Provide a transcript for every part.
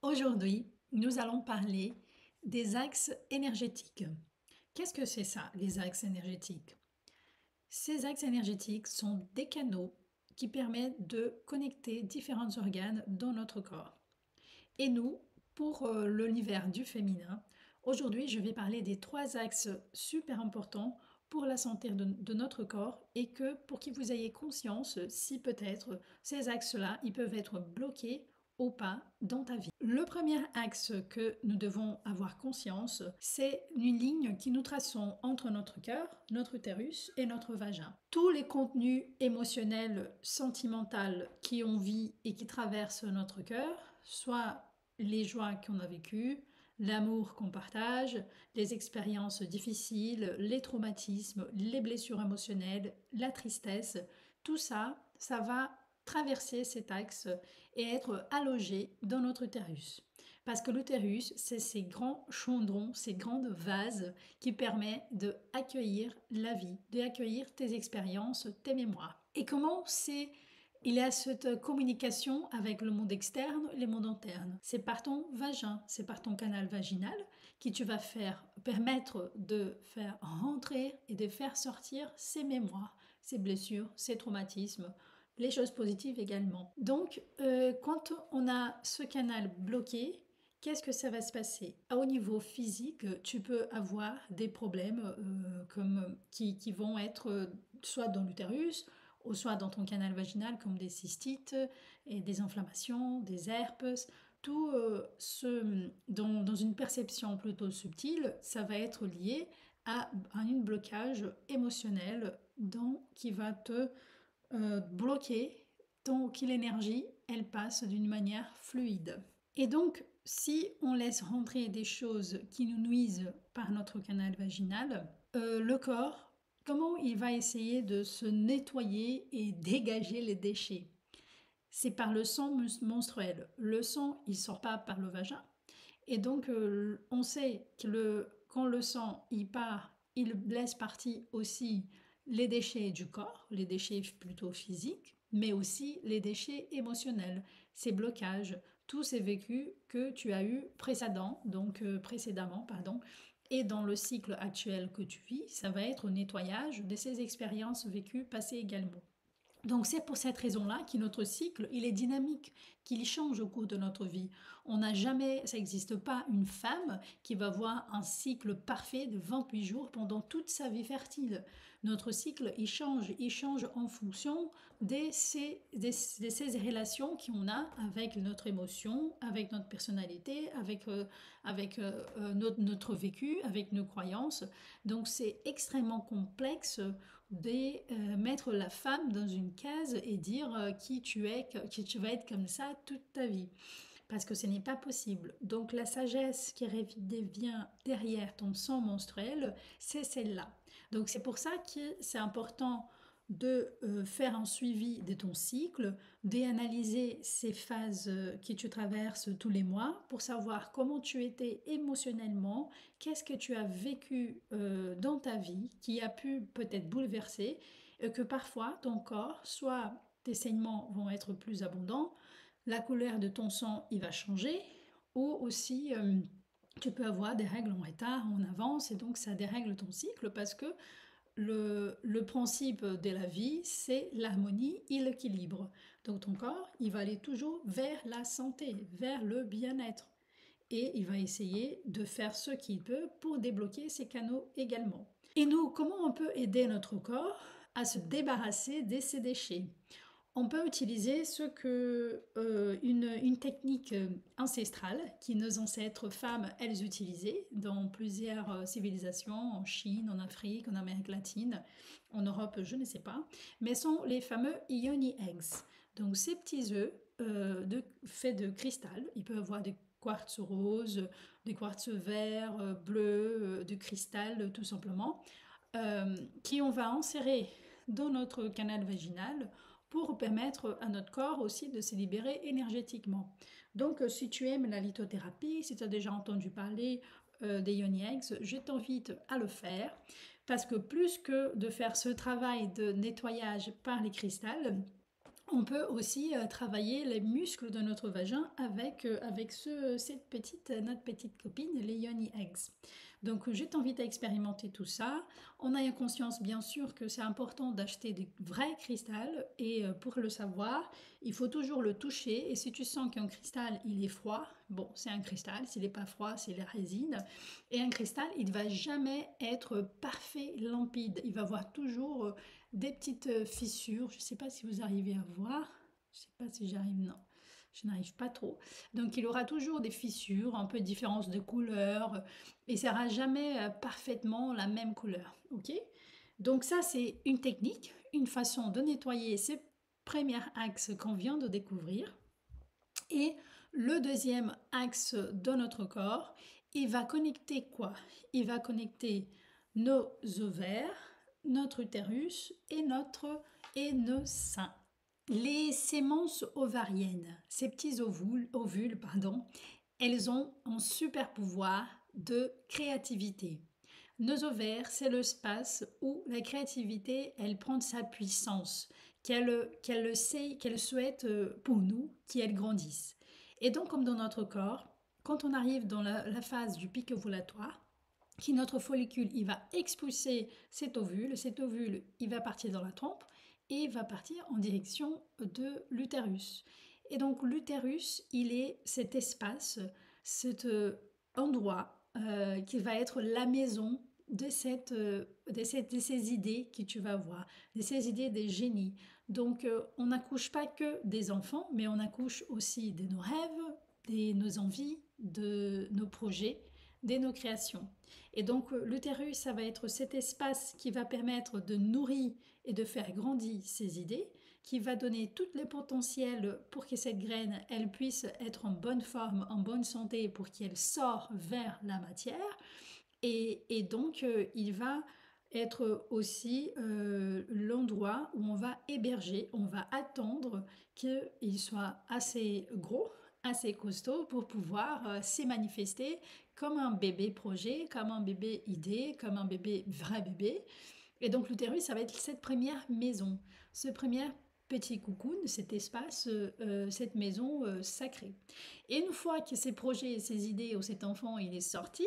Aujourd'hui, nous allons parler des axes énergétiques. Qu'est-ce que c'est ça, les axes énergétiques? Ces axes énergétiques sont des canaux qui permettent de connecter différents organes dans notre corps. Et nous, pour l'univers du féminin, aujourd'hui, je vais parler des 3 axes super importants pour la santé de notre corps et que pour que vous ayez conscience si peut-être ces axes-là, ils peuvent être bloqués ou pas dans ta vie. Le premier axe que nous devons avoir conscience, c'est une ligne qui nous traçons entre notre cœur, notre utérus et notre vagin. Tous les contenus émotionnels, sentimentaux qui ont vie et qui traversent notre cœur, soit les joies qu'on a vécues, l'amour qu'on partage, les expériences difficiles, les traumatismes, les blessures émotionnelles, la tristesse, tout ça, ça va traverser cet axe et être allogé dans notre utérus. Parce que l'utérus, c'est ces grands chaudrons, ces grandes vases qui permettent d'accueillir la vie, d'accueillir tes expériences, tes mémoires. Et comment c'est il y a cette communication avec le monde externe et le monde interne. C'est par ton vagin, c'est par ton canal vaginal qui tu vas permettre de faire rentrer et de faire sortir ces mémoires, ces blessures, ces traumatismes, les choses positives également. Donc, quand on a ce canal bloqué, qu'est-ce que ça va se passer? Au niveau physique, tu peux avoir des problèmes qui vont être soit dans l'utérus, ou soit dans ton canal vaginal comme des cystites et des inflammations, des herpes. Tout dans une perception plutôt subtile, ça va être lié à un blocage émotionnel qui va te bloquer tant que l'énergie, elle passe d'une manière fluide. Et donc, si on laisse rentrer des choses qui nous nuisent par notre canal vaginal, le corps, comment il va essayer de se nettoyer et dégager les déchets? C'est par le sang menstruel. Le sang, il sort pas par le vagin. Et donc, on sait que quand le sang il part, il laisse partir aussi les déchets du corps, les déchets plutôt physiques, mais aussi les déchets émotionnels, ces blocages, tous ces vécus que tu as eu précédemment, pardon. Et dans le cycle actuel que tu vis, ça va être au nettoyage de ces expériences vécues passées également. Donc c'est pour cette raison-là que notre cycle, il est dynamique, qu'il change au cours de notre vie. On n'a jamais, ça n'existe pas une femme qui va avoir un cycle parfait de 28 jours pendant toute sa vie fertile. Notre cycle, il change en fonction de ces relations qu'on a avec notre émotion, avec notre personnalité, avec notre vécu, avec nos croyances. Donc c'est extrêmement complexe de mettre la femme dans une case et dire qui tu es, que tu vas être comme ça toute ta vie. Parce que ce n'est pas possible. Donc la sagesse qui vient derrière ton sang menstruel, c'est celle-là. Donc c'est pour ça que c'est important de faire un suivi de ton cycle, d'analyser ces phases que tu traverses tous les mois pour savoir comment tu étais émotionnellement, qu'est-ce que tu as vécu dans ta vie qui a pu peut-être bouleverser, et que parfois ton corps, soit tes saignements vont être plus abondants, la couleur de ton sang il va changer, ou aussi tu peux avoir des règles en retard, en avance, et donc ça dérègle ton cycle parce que le principe de la vie, c'est l'harmonie et l'équilibre. Donc ton corps, il va aller toujours vers la santé, vers le bien-être. Et il va essayer de faire ce qu'il peut pour débloquer ces canaux également. Et nous, comment on peut aider notre corps à se débarrasser de ces déchets? On peut utiliser une technique ancestrale que nos ancêtres femmes, elles utilisaient dans plusieurs civilisations, en Chine, en Afrique, en Amérique latine, en Europe, je ne sais pas, mais sont les fameux Ioni Eggs. Donc ces petits œufs faits de cristal, ils peuvent avoir des quartz rose, des quartz vert, bleu, de cristal tout simplement, qui on va insérer dans notre canal vaginal pour permettre à notre corps aussi de se libérer énergétiquement. Donc, si tu aimes la lithothérapie, si tu as déjà entendu parler des Yoni Eggs, je t'invite à le faire parce que plus que de faire ce travail de nettoyage par les cristals, On peut aussi travailler les muscles de notre vagin avec notre petite copine, les Yoni Eggs. Donc, je t'invite à expérimenter tout ça. On a conscience, bien sûr, que c'est important d'acheter des vrais cristals. Et pour le savoir, il faut toujours le toucher. Et si tu sens qu'un cristal, il est froid, bon, c'est un cristal. S'il n'est pas froid, c'est la résine. Et un cristal, il ne va jamais être parfait, limpide. Il va avoir toujours des petites fissures. Je ne sais pas si vous arrivez à voir. Je ne sais pas si j'arrive, non. Je n'arrive pas trop. Donc il aura toujours des fissures, un peu de différence de couleur, et ça sera jamais parfaitement la même couleur. Ok. Donc ça c'est une technique, une façon de nettoyer ces premiers axes qu'on vient de découvrir. Et le deuxième axe de notre corps, il va connecter quoi? Il va connecter nos ovaires, notre utérus et nos seins. Les sémences ovariennes, ces petits ovules, pardon, elles ont un super pouvoir de créativité. Nos ovaires, c'est l'espace où la créativité, elle prend sa puissance, qu'elle souhaite pour nous, qu'elle grandisse. Et donc, comme dans notre corps, quand on arrive dans la phase du pic ovulatoire, qui notre follicule, il va expulser cet ovule, il va partir dans la trompe et va partir en direction de l'utérus. Et donc l'utérus, il est cet espace, cet endroit qui va être la maison de ces idées que tu vas voir, de ces idées des génies. Donc on n'accouche pas que des enfants, mais on accouche aussi de nos rêves, de nos envies, de nos projets, de nos créations. Et donc l'utérus, ça va être cet espace qui va permettre de nourrir et de faire grandir ces idées, qui va donner tout le potentiel pour que cette graine, elle puisse être en bonne forme, en bonne santé, pour qu'elle sorte vers la matière. Et donc, il va être aussi l'endroit où on va héberger, on va attendre qu'il soit assez gros, assez costaud pour pouvoir s'y manifester comme un bébé projet, comme un bébé idée, comme un bébé vrai bébé. Et donc l'utérus, ça va être cette première maison, ce premier petit cocoon, cet espace, cette maison sacrée. Et une fois que ces projets, ces idées ou cet enfant, il est sorti,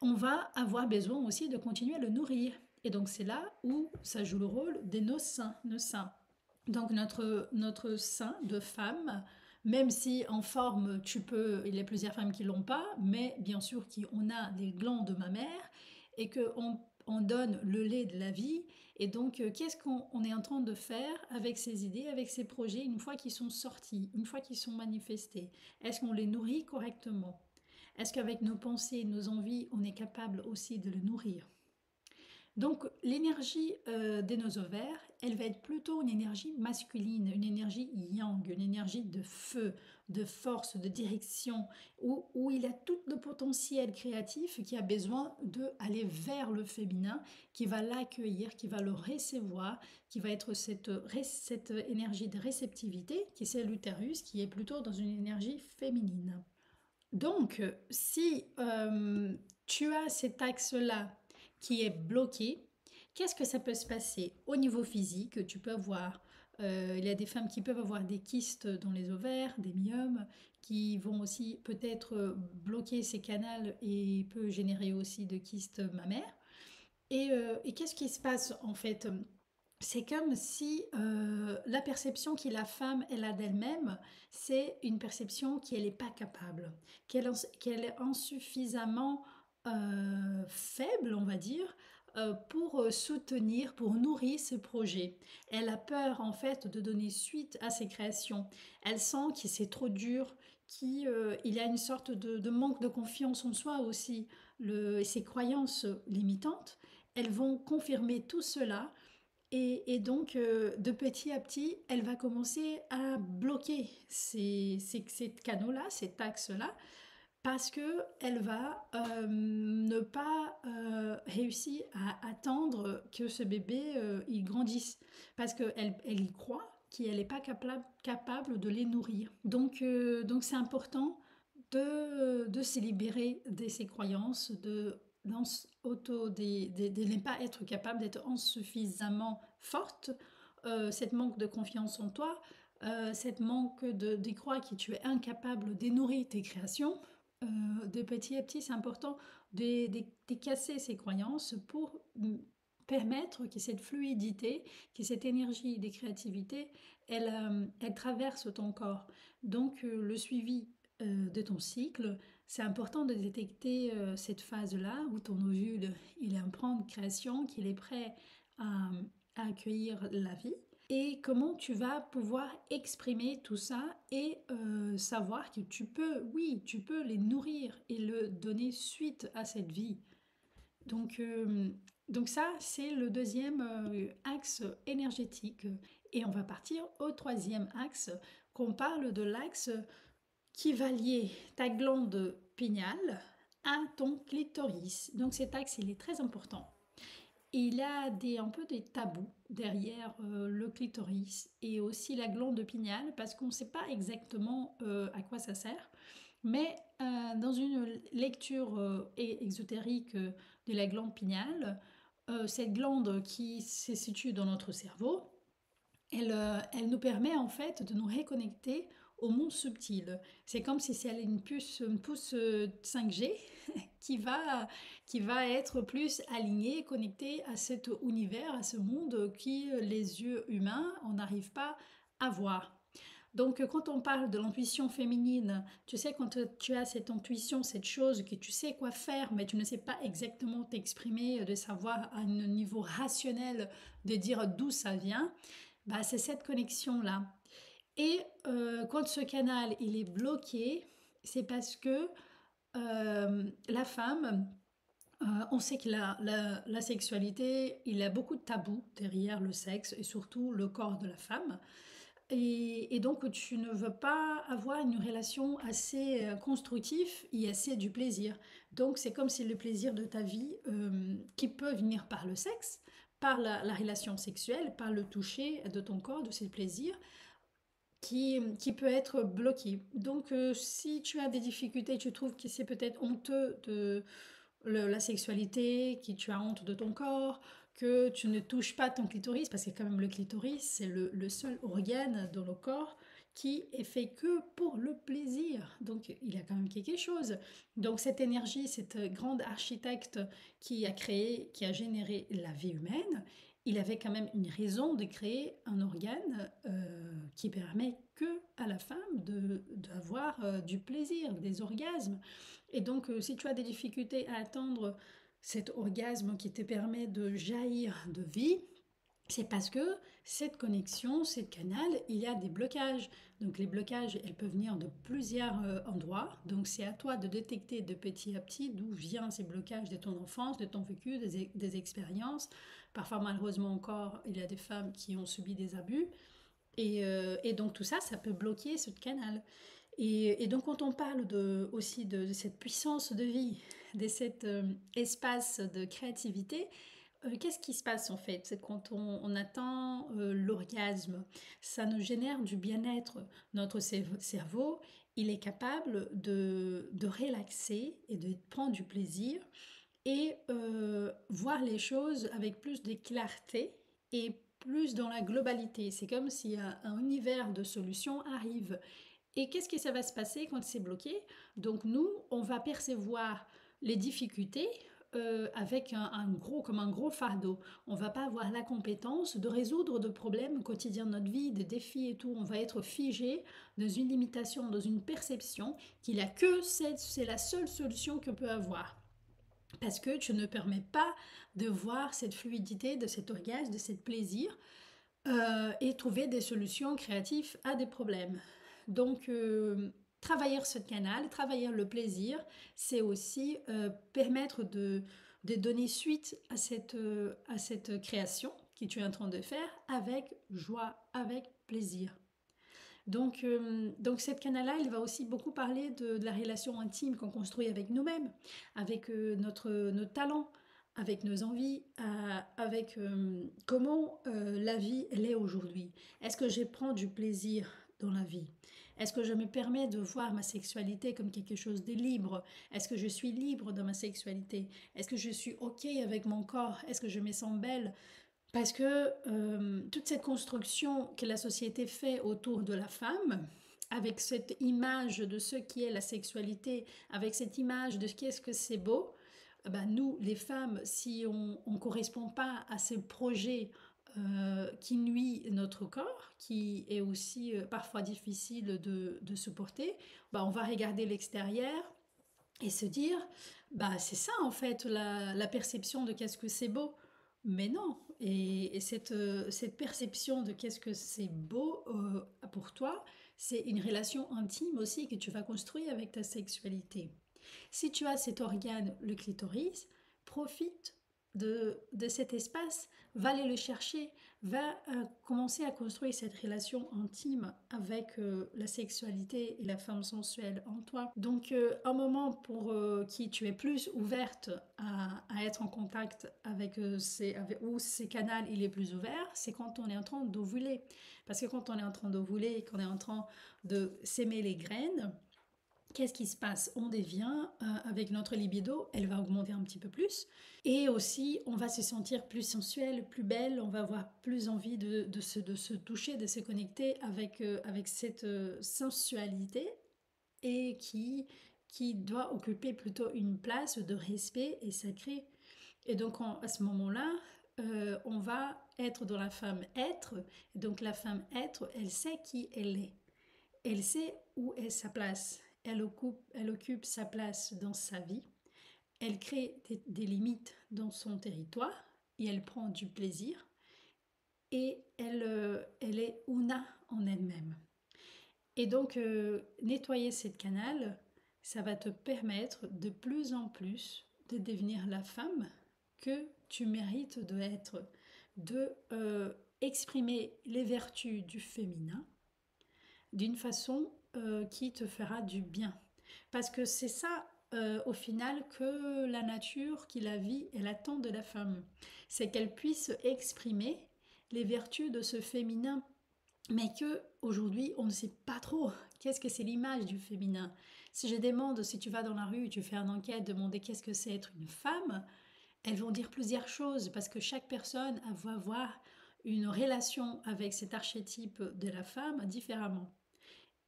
on va avoir besoin aussi de continuer à le nourrir. Et donc c'est là où ça joue le rôle de nos seins, nos seins. Donc notre sein de femme, même si en forme il y a plusieurs femmes qui l'ont pas, mais bien sûr qu'on a des glandes mammaires et qu'on donne le lait de la vie. Et donc qu'est-ce qu'on est en train de faire avec ces idées, avec ces projets une fois qu'ils sont sortis, une fois qu'ils sont manifestés? Est-ce qu'on les nourrit correctement? Est-ce qu'avec nos pensées, nos envies, on est capable aussi de le nourrir? Donc l'énergie de nos ovaires, elle va être plutôt une énergie masculine, une énergie yang, une énergie de feu, de force, de direction, où il a tout le potentiel créatif qui a besoin d'aller vers le féminin, qui va l'accueillir, qui va le recevoir, qui va être cette énergie de réceptivité, qui c'est l'utérus, qui est plutôt dans une énergie féminine. Donc, si tu as cet axe-là qui est bloqué, qu'est-ce que ça peut se passer au niveau physique? Tu peux avoir, il y a des femmes qui peuvent avoir des kystes dans les ovaires, des myomes, qui vont aussi peut-être bloquer ces canaux et peut générer aussi de kystes mammaires. Et qu'est-ce qui se passe en fait? C'est comme si la perception que la femme elle a d'elle-même, c'est une perception qu'elle n'est pas capable, qu'elle est insuffisamment faible, on va dire, pour soutenir, pour nourrir ses projets. Elle a peur en fait de donner suite à ses créations. Elle sent que c'est trop dur, qu'il y a une sorte de manque de confiance en soi aussi. Ses croyances limitantes, elles vont confirmer tout cela et donc, de petit à petit, elle va commencer à bloquer ces canaux-là, ces taxes-là, parce qu'elle va ne pas réussir à attendre que ce bébé il grandisse. Parce qu'elle y croit qu'elle n'est pas capable de les nourrir. Donc c'est important de se libérer de ces croyances, de ne pas être capable d'être insuffisamment forte cette manque de confiance en toi, cette manque d'y croire que tu es incapable de nourrir tes créations, de petit à petit, c'est important de casser ces croyances pour permettre que cette fluidité, que cette énergie de créativité, elle traverse ton corps. Donc le suivi de ton cycle, c'est important de détecter cette phase-là où ton ovule il est en plan de création, qu'il est prêt à, à accueillir la vie et comment tu vas pouvoir exprimer tout ça et savoir que tu peux, oui, tu peux les nourrir et le donner suite à cette vie. Donc, euh, donc ça, c'est le deuxième axe énergétique. Et on va partir au troisième axe, qu'on parle de l'axe qui va lier ta glande pinéale à ton clitoris. Donc cet axe, il est très important. Il y a un peu des tabous derrière le clitoris et aussi la glande pinéale parce qu'on ne sait pas exactement à quoi ça sert. Mais dans une lecture exotérique de la glande pinéale, cette glande qui se situe dans notre cerveau, elle nous permet en fait de nous reconnecter au monde subtil. C'est comme si elle est une pouce 5G qui va, qui va être plus alignée, connectée à cet univers, à ce monde qui les yeux humains, on n'arrive pas à voir. Donc, quand on parle de l'intuition féminine, tu sais, quand tu as cette intuition, cette chose que tu sais quoi faire, mais tu ne sais pas exactement t'exprimer, de savoir à un niveau rationnel, de dire d'où ça vient, bah, c'est cette connexion-là. Et quand ce canal il est bloqué, c'est parce que la femme, on sait que la sexualité, il y a beaucoup de tabous derrière le sexe et surtout le corps de la femme. Et donc, tu ne veux pas avoir une relation assez constructive et assez du plaisir. Donc, c'est comme si le plaisir de ta vie, qui peut venir par le sexe, par la relation sexuelle, par le toucher de ton corps, de ces plaisirs, qui peut être bloqué. Donc, si tu as des difficultés, tu trouves que c'est peut-être honteux de la sexualité, que tu as honte de ton corps, que tu ne touches pas ton clitoris, parce que quand même le clitoris, c'est le seul organe dans le corps qui est fait que pour le plaisir. Donc il y a quand même quelque chose. Donc cette énergie, cette grande architecte qui a créé, qui a généré la vie humaine, il avait quand même une raison de créer un organe qui permet que à la femme d'avoir du plaisir, des orgasmes. Et donc, si tu as des difficultés à atteindre cet orgasme qui te permet de jaillir de vie, c'est parce que cette connexion, ce canal, il y a des blocages. Donc les blocages, elles peuvent venir de plusieurs endroits. Donc c'est à toi de détecter de petit à petit d'où viennent ces blocages de ton enfance, de ton vécu, des expériences. Parfois malheureusement encore, il y a des femmes qui ont subi des abus. Et donc tout ça, ça peut bloquer ce canal. Et donc quand on parle aussi de cette puissance de vie, de cet espace de créativité, qu'est-ce qui se passe en fait? C'est quand on atteint l'orgasme, ça nous génère du bien-être. Notre cerveau, il est capable de relaxer et de prendre du plaisir et voir les choses avec plus de clarté et plus dans la globalité. C'est comme si un univers de solutions arrive. Et qu'est-ce que ça va se passer quand c'est bloqué? Donc nous, on va percevoir les difficultés avec comme un gros fardeau. On va pas avoir la compétence de résoudre de problèmes quotidiens de notre vie, des défis et tout. On va être figé dans une limitation, dans une perception qu'il a que c'est la seule solution qu'on peut avoir. Parce que tu ne permets pas de voir cette fluidité, de cet orgasme, de ce plaisir et trouver des solutions créatives à des problèmes. Donc, travailler ce canal, travailler le plaisir, c'est aussi permettre de donner suite à cette création que tu es en train de faire avec joie, avec plaisir. Donc cette canal-là, il va aussi beaucoup parler de la relation intime qu'on construit avec nous-mêmes, avec nos talents, avec nos envies, avec comment la vie elle est aujourd'hui. Est-ce que je prends du plaisir dans la vie? Est-ce que je me permets de voir ma sexualité comme quelque chose de libre? Est-ce que je suis libre dans ma sexualité? Est-ce que je suis OK avec mon corps? Est-ce que je me sens belle? Parce que toute cette construction que la société fait autour de la femme, avec cette image de ce qui est la sexualité, avec cette image de qu'est-ce que c'est beau, ben nous, les femmes, si on ne correspond pas à ce projet qui nuit notre corps, qui est aussi parfois difficile de supporter, ben on va regarder l'extérieur et se dire, bah c'est ça en fait la perception de qu'est-ce que c'est beau. Mais non, et cette perception de qu'est-ce que c'est beau pour toi, c'est une relation intime aussi que tu vas construire avec ta sexualité. Si tu as cet organe, le clitoris, profite de cet espace, va aller le chercher, va commencer à construire cette relation intime avec la sexualité et la femme sensuelle en toi. Donc un moment pour qui tu es plus ouverte à être en contact avec, où ces canaux il est plus ouvert, c'est quand on est en train d'ovuler. Parce que quand on est en train d'ovuler et qu'on est en train de s'aimer les graines, qu'est-ce qui se passe? On devient, avec notre libido, elle va augmenter un petit peu plus. Et aussi, on va se sentir plus sensuelle, plus belle, on va avoir plus envie de se toucher, de se connecter avec cette sensualité et qui doit occuper plutôt une place de respect et sacré. Et donc à ce moment-là, on va être dans la femme être. Donc la femme être, elle sait qui elle est. Elle sait où est sa place. Elle occupe sa place dans sa vie. Elle crée des limites dans son territoire et elle prend du plaisir. Et elle est una en elle-même. Et donc, nettoyer cette canal, ça va te permettre de plus en plus de devenir la femme que tu mérites d'être, de exprimer les vertus du féminin d'une façon qui te fera du bien. Parce que c'est ça, au final, que la nature, qui la vie, elle attend de la femme. C'est qu'elle puisse exprimer les vertus de ce féminin, mais que aujourd'hui on ne sait pas trop. Qu'est-ce que c'est l'image du féminin? Si je demande, si tu vas dans la rue, tu fais une enquête, demander qu'est-ce que c'est être une femme, elles vont dire plusieurs choses parce que chaque personne va avoir une relation avec cet archétype de la femme différemment.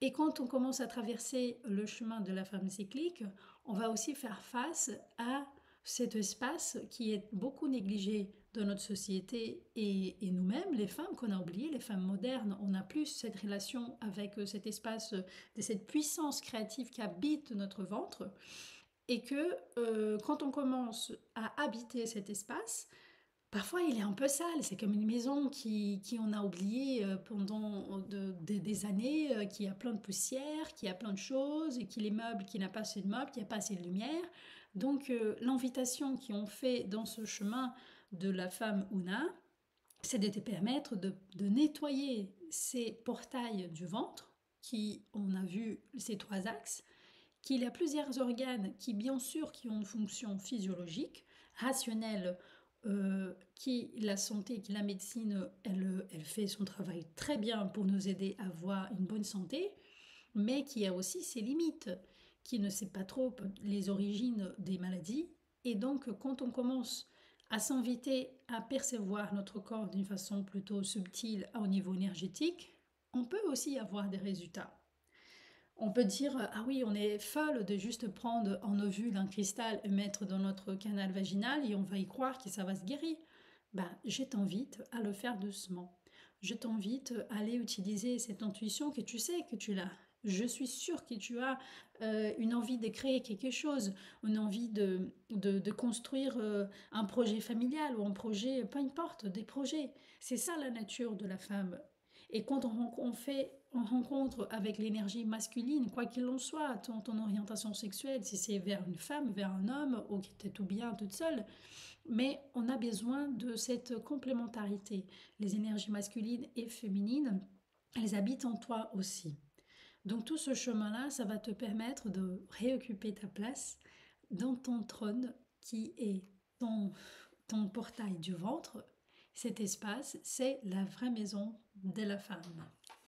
Et quand on commence à traverser le chemin de la femme cyclique, on va aussi faire face à cet espace qui est beaucoup négligé dans notre société et nous-mêmes, les femmes qu'on a oubliées, les femmes modernes, on a plus cette relation avec cet espace de cette puissance créative qui habite notre ventre et que quand on commence à habiter cet espace, parfois, il est un peu sale. C'est comme une maison qui on a oublié pendant des années, qui a plein de poussière, qui a plein de choses, et qui les meubles, qui n'a pas assez de meubles, qui n'a pas assez de lumière. Donc, l'invitation qu'on fait dans ce chemin de la femme Una, c'est de te permettre de nettoyer ces portails du ventre, qui, on a vu ces trois axes, qu'il y a plusieurs organes qui, bien sûr, qui ont une fonction physiologique, rationnelle, qui la santé, qui la médecine, elle fait son travail très bien pour nous aider à avoir une bonne santé, mais qui a aussi ses limites, qui ne sait pas trop les origines des maladies. Et donc, quand on commence à s'inviter à percevoir notre corps d'une façon plutôt subtile au niveau énergétique, on peut aussi avoir des résultats. On peut dire, ah oui, on est folle de juste prendre en ovule un cristal et mettre dans notre canal vaginal et on va y croire que ça va se guérir. Ben, je t'invite à le faire doucement. Je t'invite à aller utiliser cette intuition que tu sais que tu l'as. Je suis sûre que tu as une envie de créer quelque chose, une envie de construire un projet familial ou un projet, peu importe, des projets. C'est ça la nature de la femme. Et quand on fait une rencontre avec l'énergie masculine, quoi qu'il en soit, ton orientation sexuelle, si c'est vers une femme, vers un homme, ou qui était tout bien toute seule, mais on a besoin de cette complémentarité. Les énergies masculines et féminines, elles habitent en toi aussi. Donc tout ce chemin-là, ça va te permettre de réoccuper ta place dans ton trône qui est ton portail du ventre. Cet espace, c'est la vraie maison de la femme.